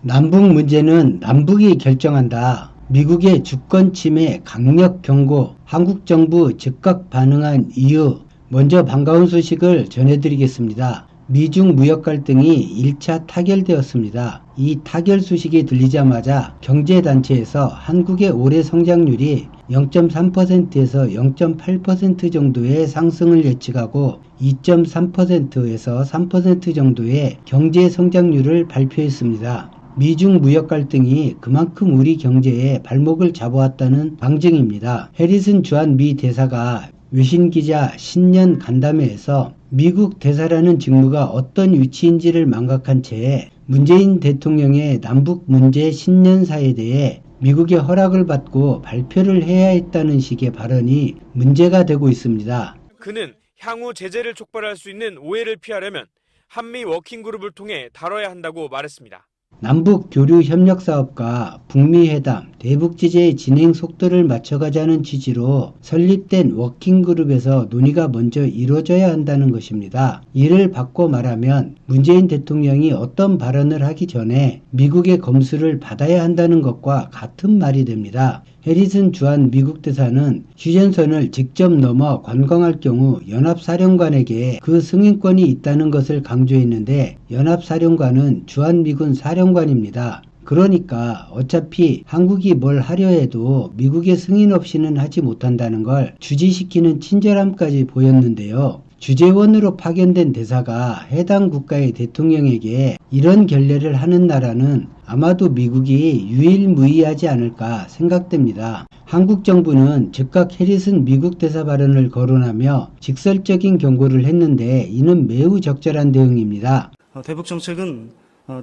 남북 문제는 남북이 결정한다. 미국의 주권 침해 강력 경고, 한국 정부 즉각 반응한 이유. 먼저 반가운 소식을 전해드리겠습니다. 미중 무역 갈등이 1차 타결되었습니다. 이 타결 소식이 들리자마자 경제단체에서 한국의 올해 성장률이 0.3%에서 0.8% 정도의 상승을 예측하고 2.3%에서 3% 정도의 경제 성장률을 발표했습니다. 미중 무역 갈등이 그만큼 우리 경제에 발목을 잡아왔다는 방증입니다. 해리슨 주한 미 대사가 외신기자 신년 간담회에서 미국 대사라는 직무가 어떤 위치인지를 망각한 채 문재인 대통령의 남북 문제 신년사에 대해 미국의 허락을 받고 발표를 해야 했다는 식의 발언이 문제가 되고 있습니다. 그는 향후 제재를 촉발할 수 있는 오해를 피하려면 한미 워킹그룹을 통해 다뤄야 한다고 말했습니다. 남북 교류 협력 사업과 북미 회담, 대북 제재의 진행 속도를 맞춰가자는 취지로 설립된 워킹그룹에서 논의가 먼저 이루어져야 한다는 것입니다. 이를 바꿔 말하면 문재인 대통령이 어떤 발언을 하기 전에 미국의 검수를 받아야 한다는 것과 같은 말이 됩니다. 해리슨 주한 미국 대사는 휴전선을 직접 넘어 관광할 경우 연합사령관에게 그 승인권이 있다는 것을 강조했는데 연합사령관은 주한미군 사령관입니다. 그러니까 어차피 한국이 뭘 하려 해도 미국의 승인 없이는 하지 못한다는 걸 주지시키는 친절함까지 보였는데요. 주재원으로 파견된 대사가 해당 국가의 대통령에게 이런 결례를 하는 나라는 아마도 미국이 유일무이하지 않을까 생각됩니다. 한국 정부는 즉각 해리슨 미국 대사 발언을 거론하며 직설적인 경고를 했는데 이는 매우 적절한 대응입니다. 대북 정책은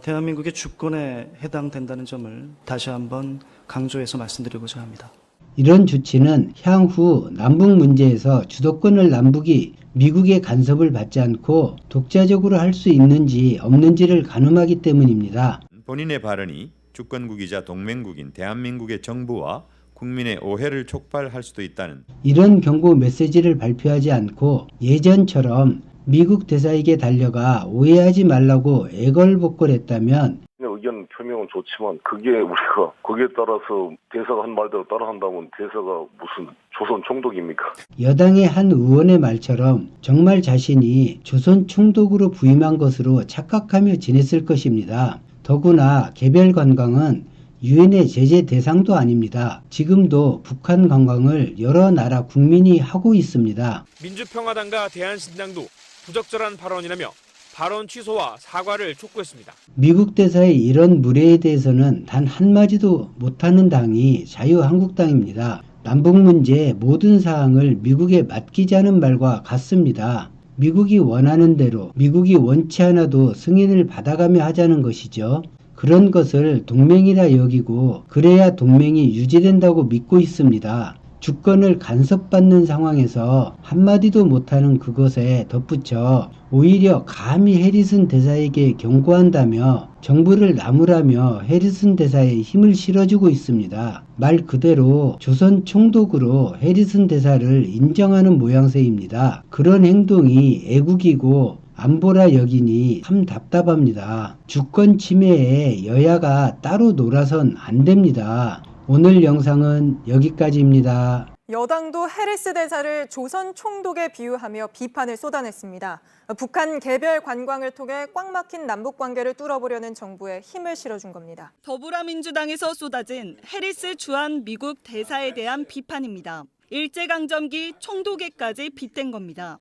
대한민국의 주권에 해당된다는 점을 다시 한번 강조해서 말씀드리고자 합니다. 이런 조치는 향후 남북 문제에서 주도권을 남북이 미국의 간섭을 받지 않고 독자적으로 할 수 있는지 없는지를 가늠하기 때문입니다. 본인의 발언이 주권국이자 동맹국인 대한민국의 정부와 국민의 오해를 촉발할 수도 있다는 이런 경고 메시지를 발표하지 않고 예전처럼 미국 대사에게 달려가 오해하지 말라고 애걸복걸했다면 의견 표명은 좋지만 그게 우리가 거기에 따라서 대사가 한 말대로 따라한다면 대사가 무슨 조선 총독입니까? 여당의 한 의원의 말처럼 정말 자신이 조선 총독으로 부임한 것으로 착각하며 지냈을 것입니다. 더구나 개별 관광은 유엔의 제재 대상도 아닙니다. 지금도 북한 관광을 여러 나라 국민이 하고 있습니다. 민주평화당과 대한신당도 부적절한 발언이라며 발언 취소와 사과를 촉구했습니다. 미국 대사의 이런 무례에 대해서는 단 한마디도 못하는 당이 자유한국당입니다. 남북 문제 모든 사항을 미국에 맡기자는 말과 같습니다. 미국이 원하는 대로 미국이 원치 않아도 승인을 받아가며 하자는 것이죠. 그런 것을 동맹이라 여기고 그래야 동맹이 유지된다고 믿고 있습니다. 주권을 간섭받는 상황에서 한마디도 못하는 그것에 덧붙여 오히려 감히 해리슨 대사에게 경고한다며 정부를 나무라며 해리슨 대사에 힘을 실어주고 있습니다. 말 그대로 조선 총독으로 해리슨 대사를 인정하는 모양새입니다. 그런 행동이 애국이고 안보라 여기니 참 답답합니다. 주권 침해에 여야가 따로 놀아선 안 됩니다. 오늘 영상은 여기까지입니다. 여당도 해리스 대사를 조선 총독에 비유하며 비판을 쏟아냈습니다. 북한 개별 관광을 통해 꽉 막힌 남북 관계를 뚫어보려는 정부에 힘을 실어준 겁니다. 더불어민주당에서 쏟아진 해리스 주한 미국 대사에 대한 비판입니다. 일제강점기 총독에까지 빗댄 겁니다.